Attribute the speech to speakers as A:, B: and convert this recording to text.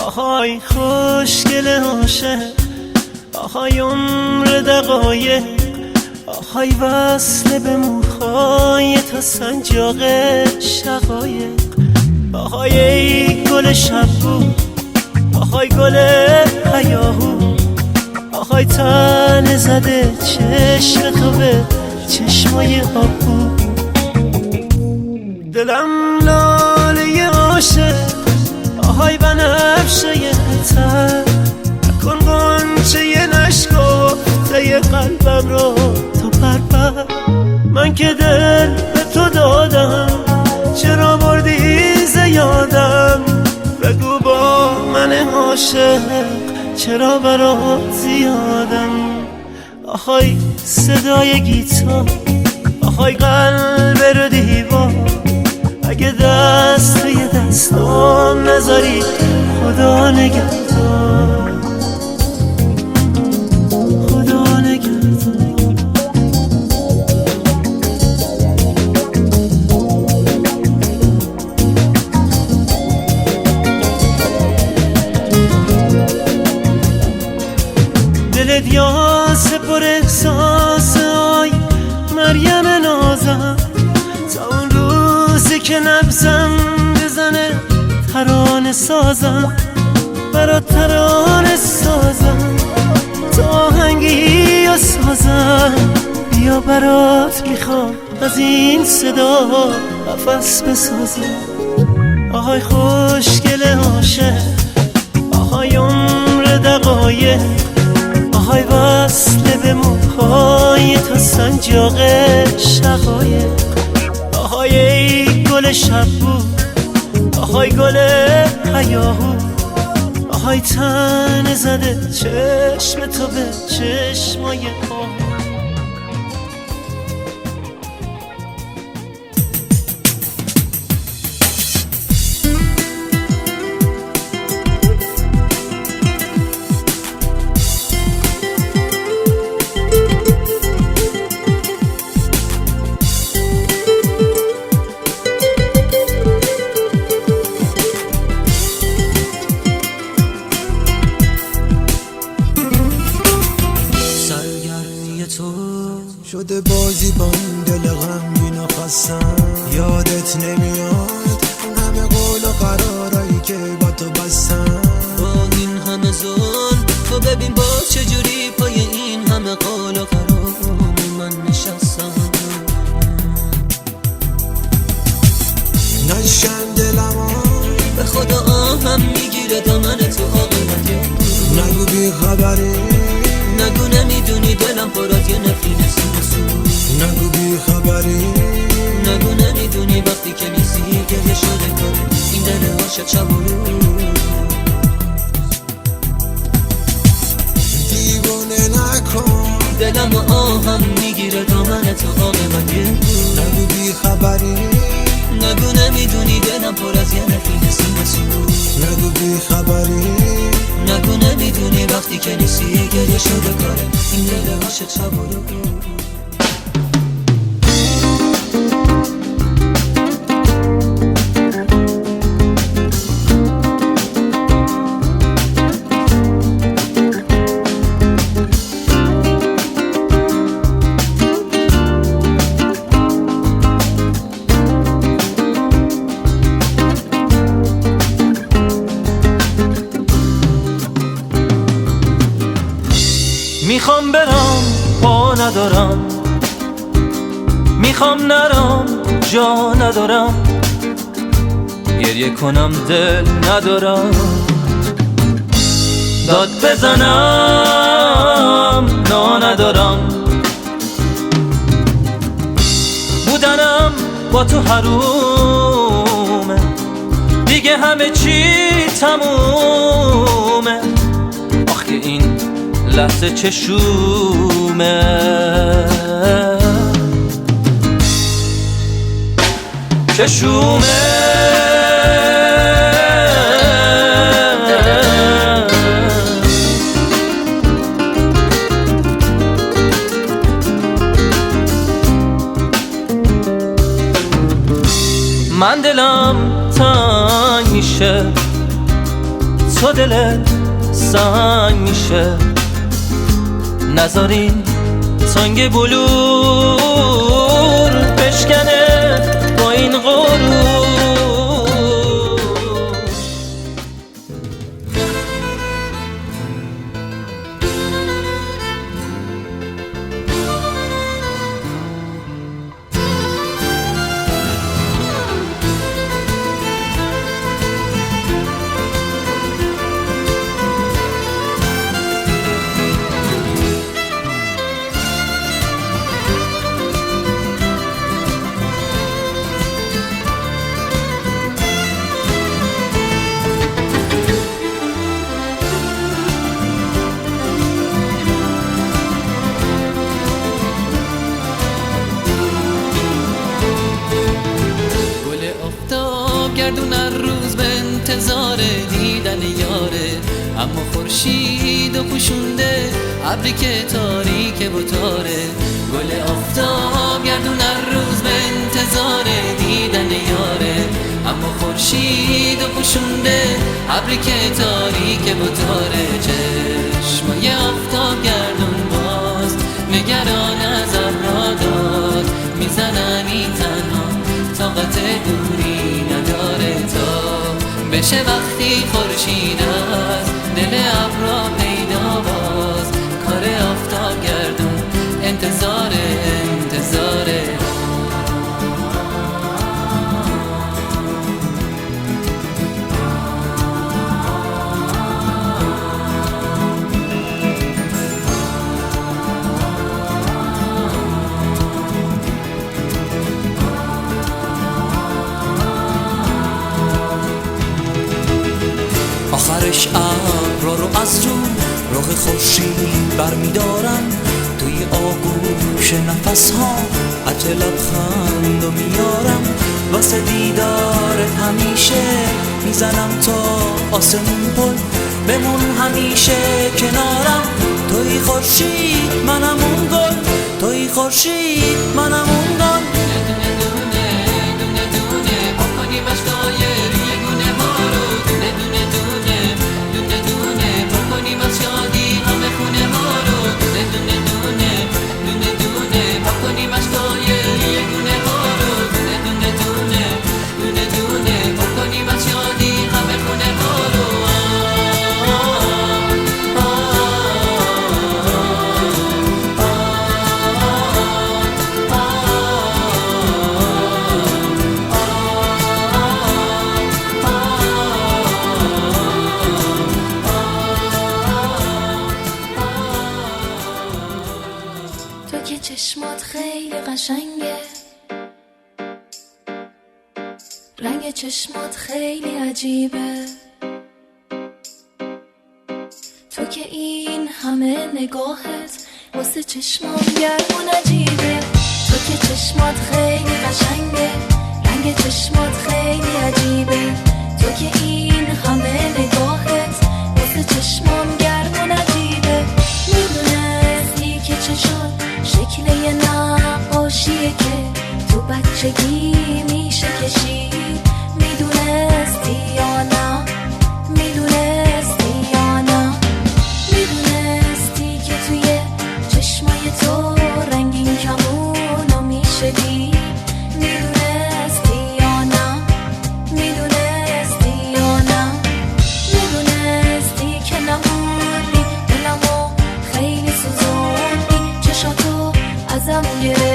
A: آهای خوشگل عاشق، آهای عمر دقایق، آهای وصل به موهای تا سنجاق شقایق، آهای ای گل شبو، آهای گل هیاهو، آهای تن زده چشم تو به چشمای آبو. دلم لاله عاشق، آهای بنفشه تر، نکن غنچه نشکفته قلبم رو تو پرپر. من که دل به تو دادم، چرا بردی زیادم؟ بگو با من عاشق چرا برات زیادم؟ آهای صدای گیتار، آهای قلب رو دیوار، اگه دست توی دستم نذاری خدا نگهدار، خدا نگهدار. دلت یاسه پر احساس، آی مریم نازم، تا اون روزی که نبزم بزنه ترانه سازم، برات ترانه سازم، تا آهنگی و سازم. بیا برات میخوام از این صدا نفس بسازم. آهای خوشگل عاشق، آهای عمر دقایق، آهای وصل به موهای تا سنجاق شقایق، آهای ای گل شبو، آهای گل هیاهو، آهای تن زده چشم تو به چشمای آهو.
B: شده بازی با این دل غمگین و خستم، یادت نمیاد اون همه قول و قرارایی که با تو بستم؟
C: با این همه ظلم تو ببین با چجوری پای این همه قول و قرار من نشستم.
B: نشکن دلمو
C: به خدا آهم میگیره دامن تو عاقبت.
B: نگو بی خبری،
C: نگو نمیدونی دلم پر از یه نفرین سوسو.
B: نگو بی خبری،
C: نگو نمیدونی وقتی که نیستی گریه شده کنه این دل عاشق شب و روز.
B: دیوونه نکن
C: دلم و آهم میگیره دامن تو عاقبت.
B: نگو بی خبری،
C: نگو نمیدونی دلم پر از یه نفرین سوسو.
B: نگو بی خبری،
C: نگو نمیدونی وقتی که نیستی گریه شده کاره این دل عاشق شب و روز.
A: میخوام برم پا ندارم، میخوام نرم جا ندارم، گریه کنم دل ندارم، داد بزنم نا ندارم، بودنم با تو حرومه دیگه همه چی تمومه. آخه این لحظه چشومه چشومه من دلم تنگ میشه تو دلت سنگ میشه نذارین تنگ بلور بشکنه با این غرور
C: گردون هر روز به انتظار دیدن یاره، اما خورشید و پوشونده ابری که تاریک و تاره. گل آفتاب گردون هر روز به انتظار دیدن یاره، اما خورشید و پوشونده ابری که تاریک و تاره. چشمای آفتاب گردون باز نگران از ابراداد میزنن این تنها طاقت دوری نداره تا بشه وقتی خورشید از دل ابرا پیدا باز. کار آفتاب گردون انتظاره.
D: آخرش ابرا رو از رو رخ خورشید برمیدارم، توی آغوش نفس ها عطر لبخند و میارم. واسه دیدارت همیشه میزنم تا آسمون پل، بمون همیشه کنارم. توی خورشید منم اون گل، توی خورشید منم اون گل.
E: چشمات خیلی قشنگه، رنگ چشمات خیلی عجیبه، تو که این همه نگاهت واسه چشمام گرمون عجیبه. تو که چشمات خیلی قشنگه، رنگ چشمات خیلی عجیبه، تو که این همه نگاهت واسه چشمام گرمون عجیبه. میدونستی که چشات شکل یه نقاشیه که تو بچگی میشه کشید؟ میدونستی یا نه؟ میدونستی یا نه؟ میدونستی که توی چشمای تو رنگین کمونو میشه دید؟ میدونستی یا نه؟ میدونستی یا نه؟ میدونستی که نموندی دلمو خیلی سوزوندی، چشاتو ازم گرفتی